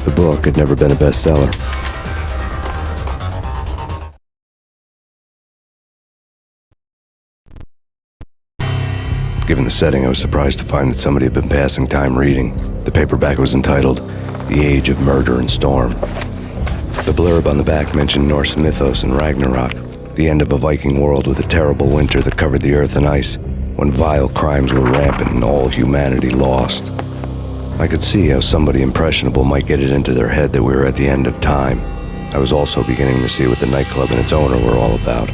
The book had never been a bestseller. Given the setting, I was surprised to find that somebody had been passing time reading. The paperback was entitled, The Age of Murder and Storm. The blurb on the back mentioned Norse mythos and Ragnarok, the end of a Viking world with a terrible winter that covered the earth in ice, when vile crimes were rampant and all humanity lost. I could see how somebody impressionable might get it into their head that we were at the end of time. I was also beginning to see what the nightclub and its owner were all about.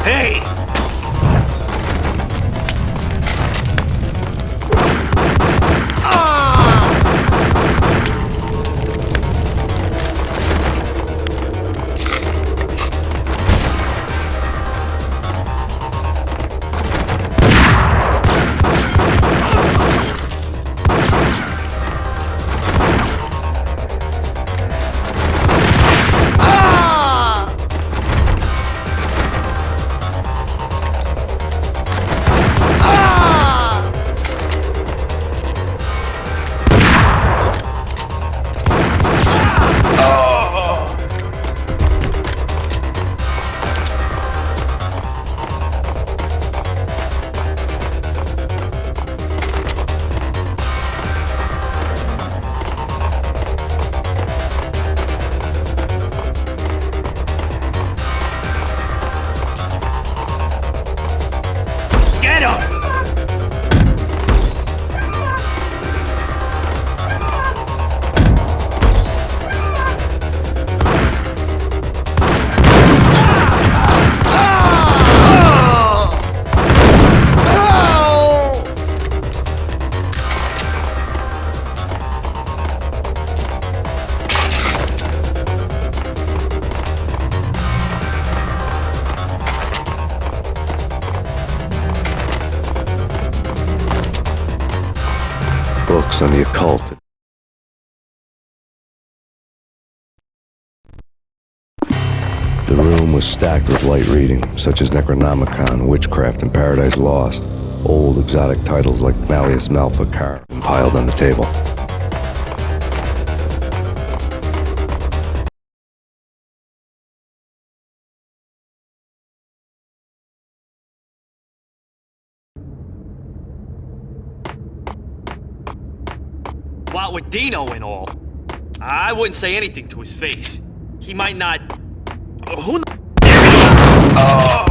Hey! Get him! Books on the occult. The room was stacked with light reading, such as Necronomicon, Witchcraft, and Paradise Lost. Old exotic titles like Malleus Maleficar piled on the table. What with Dino and all, I wouldn't say anything to his face. He might not... Who knows? Oh!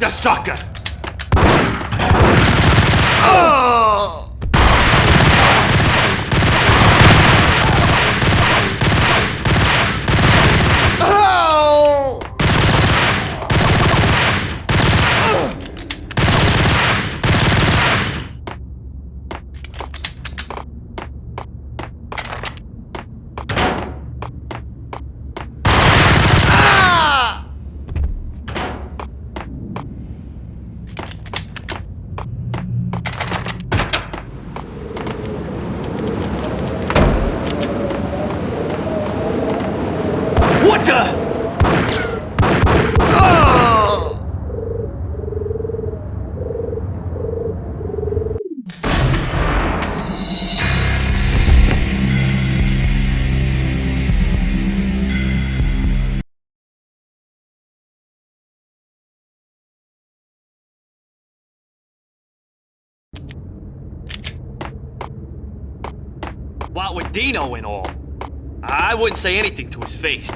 the sucker! What the? What with Dino and all, I wouldn't say anything to his face.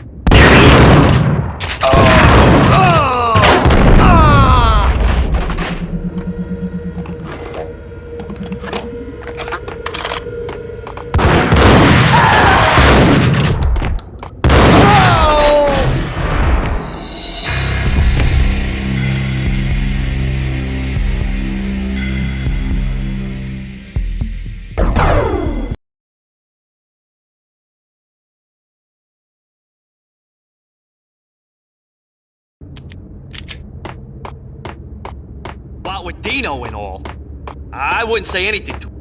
What with Dino and all, I wouldn't say anything to him.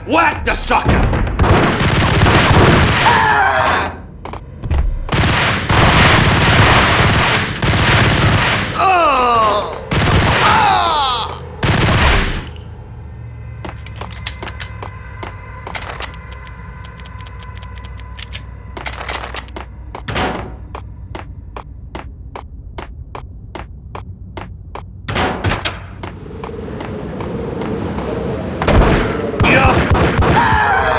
Whack the sucker! Yeah.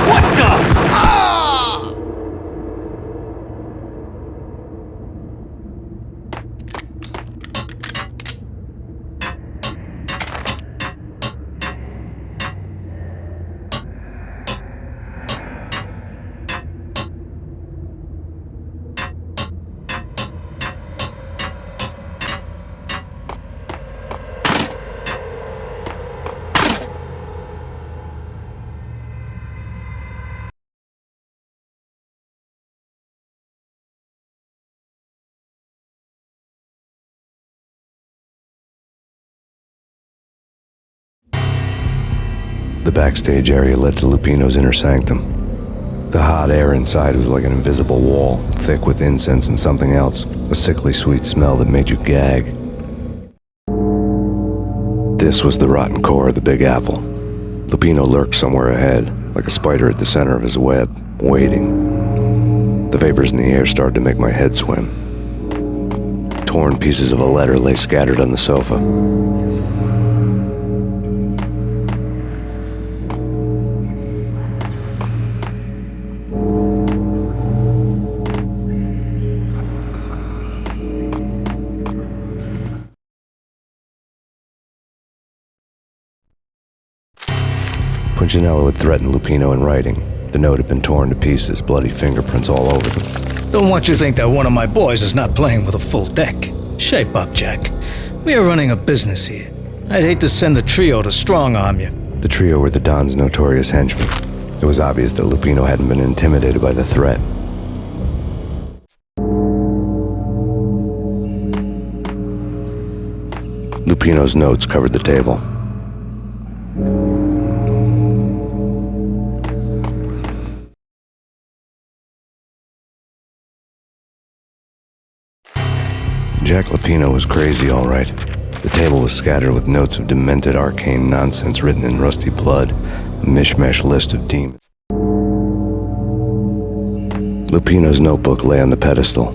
What the? Ah! The backstage area led to Lupino's inner sanctum. The hot air inside was like an invisible wall, thick with incense and something else, a sickly sweet smell that made you gag. This was the rotten core of the Big Apple. Lupino lurked somewhere ahead, like a spider at the center of his web, waiting. The vapors in the air started to make my head swim. Torn pieces of a letter lay scattered on the sofa. Punchinello had threatened Lupino in writing. The note had been torn to pieces, bloody fingerprints all over them. Don't want you to think that one of my boys is not playing with a full deck. Shape up, Jack. We are running a business here. I'd hate to send the trio to strong-arm you. The trio were the Don's notorious henchmen. It was obvious that Lupino hadn't been intimidated by the threat. Lupino's notes covered the table. Jack Lupino was crazy, all right. The table was scattered with notes of demented arcane nonsense written in rusty blood, a mishmash list of demons. Lupino's notebook lay on the pedestal.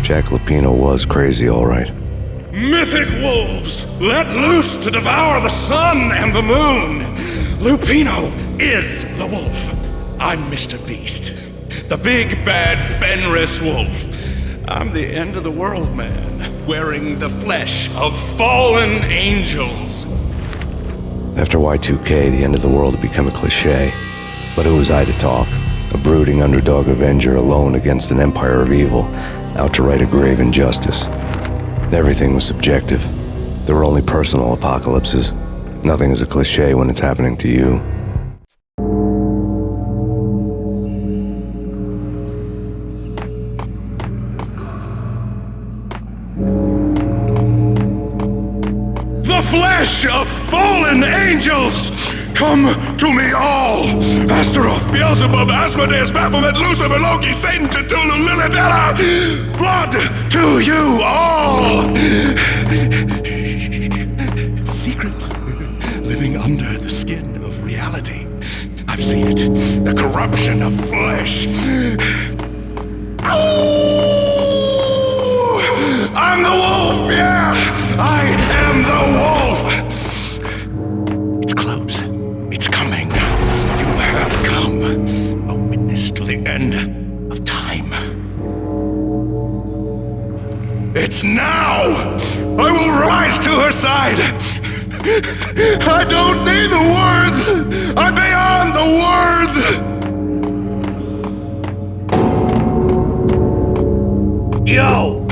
Jack Lupino was crazy, all right. Mythic wolves, let loose to devour the sun and the moon. Lupino is the wolf. I'm Mr. Beast, the big bad Fenris wolf. I'm the end of the world man, wearing the flesh of fallen angels. After Y2K, the end of the world had become a cliche. But who was I to talk? A brooding underdog avenger alone against an empire of evil, out to right a grave injustice. Everything was subjective. There were only personal apocalypses. Nothing is a cliche when it's happening to you. The flesh of fallen angels! Come to me all! Astaroth, Beelzebub, Asmodeus, Baphomet, Lucifer, Loki, Satan, Cthulhu, Lilith, Ella! Blood to you all! Secrets living under the skin of reality. I've seen it. The corruption of flesh. Ow! I'm the wolf, yeah! I am the wolf! It's close. It's coming. You have come. A witness to the end of time. It's now! I will rise to her side! I don't need the words! I'm beyond the words! Yo!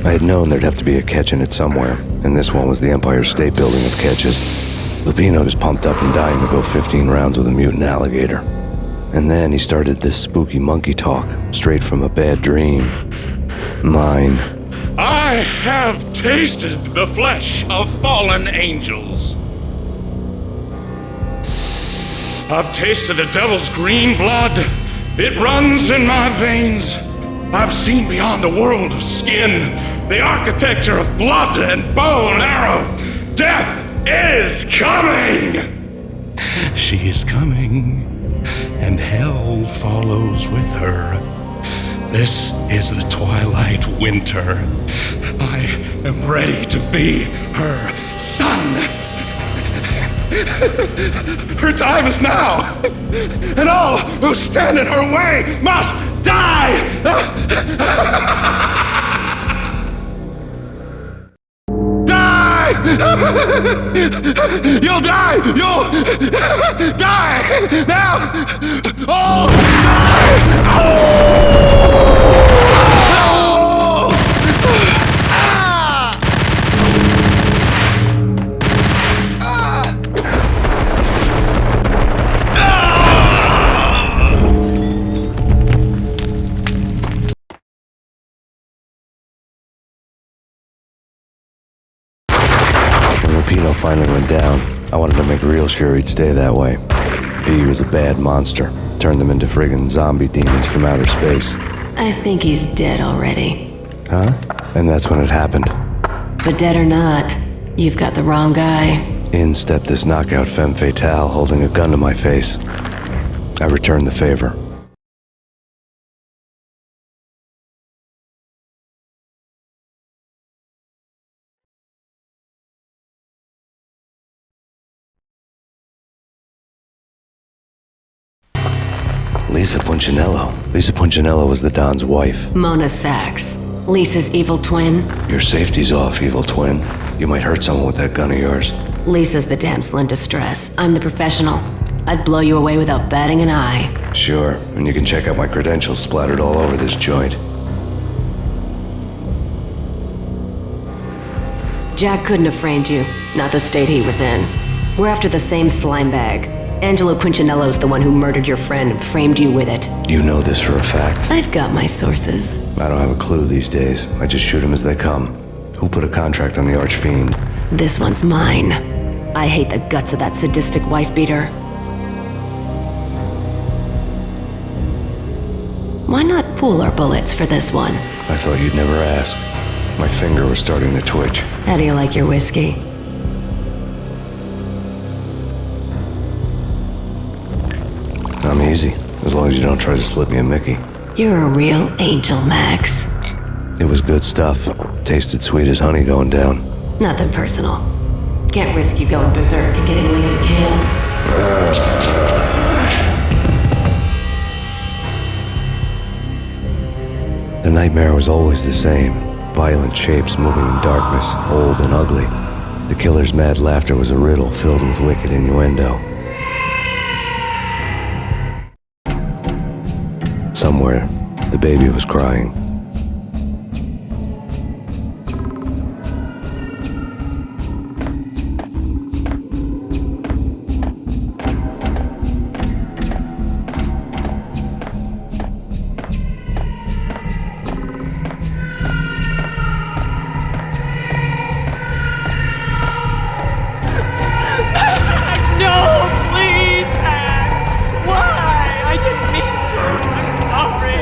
I had known there'd have to be a catch in it somewhere, and this one was the Empire State Building of catches. Lupino was pumped up and dying to go 15 rounds with a mutant alligator. And then he started this spooky monkey talk, straight from a bad dream. Mine. I have tasted the flesh of fallen angels. I've tasted the devil's green blood. It runs in my veins. I've seen beyond a world of skin, the architecture of blood and bow and arrow. Death is coming! She is coming, and hell follows with her. This is the twilight winter. I am ready to be her son. Her time is now, and all who stand in her way must die! Die! You'll die! You'll die! Now! Oh! Die! Lupino finally went down. I wanted to make real sure he'd stay that way. V was a bad monster. Turned them into friggin' zombie demons from outer space. I think he's dead already. Huh? And that's when it happened. But dead or not, you've got the wrong guy. In stepped this knockout femme fatale holding a gun to my face. I returned the favor. Punchinello. Lisa Punchinello was the Don's wife. Mona Sachs. Lisa's evil twin. Your safety's off, evil twin. You might hurt someone with that gun of yours. Lisa's the damsel in distress. I'm the professional. I'd blow you away without batting an eye. Sure, and you can check out my credentials splattered all over this joint. Jack couldn't have framed you. Not the state he was in. We're after the same slime bag. Angelo Punchinello's the one who murdered your friend and framed you with it. You know this for a fact. I've got my sources. I don't have a clue these days. I just shoot them as they come. Who put a contract on the Archfiend? This one's mine. I hate the guts of that sadistic wife-beater. Why not pool our bullets for this one? I thought you'd never ask. My finger was starting to twitch. How do you like your whiskey? I'm easy, as long as you don't try to slip me a Mickey. You're a real angel, Max. It was good stuff. Tasted sweet as honey going down. Nothing personal. Can't risk you going berserk and getting Lisa killed. The nightmare was always the same. Violent shapes moving in darkness, old and ugly. The killer's mad laughter was a riddle filled with wicked innuendo. Somewhere, the baby was crying. No, please, Max! Why? I didn't mean to. I'm sorry.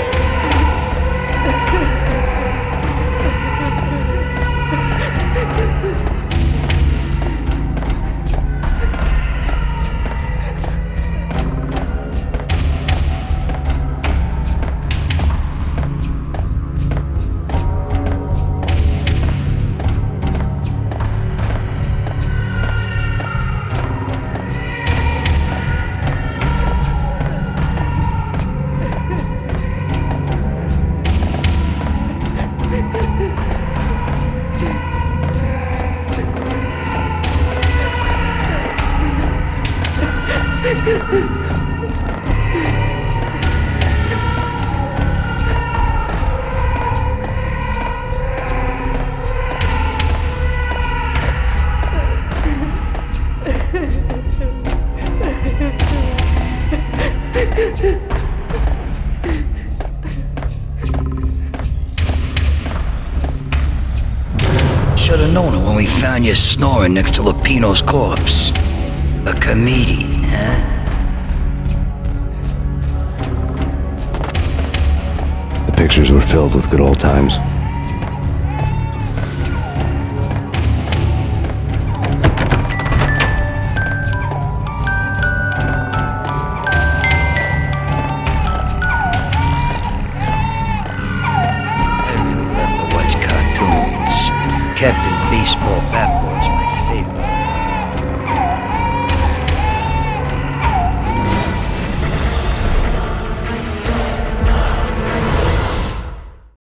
Should've known it when we found you snoring next to Lupino's corpse. A comedian, huh? The pictures were filled with good old times. I really love the West cartoons. Captain Baseball Bat Boy's my favorite.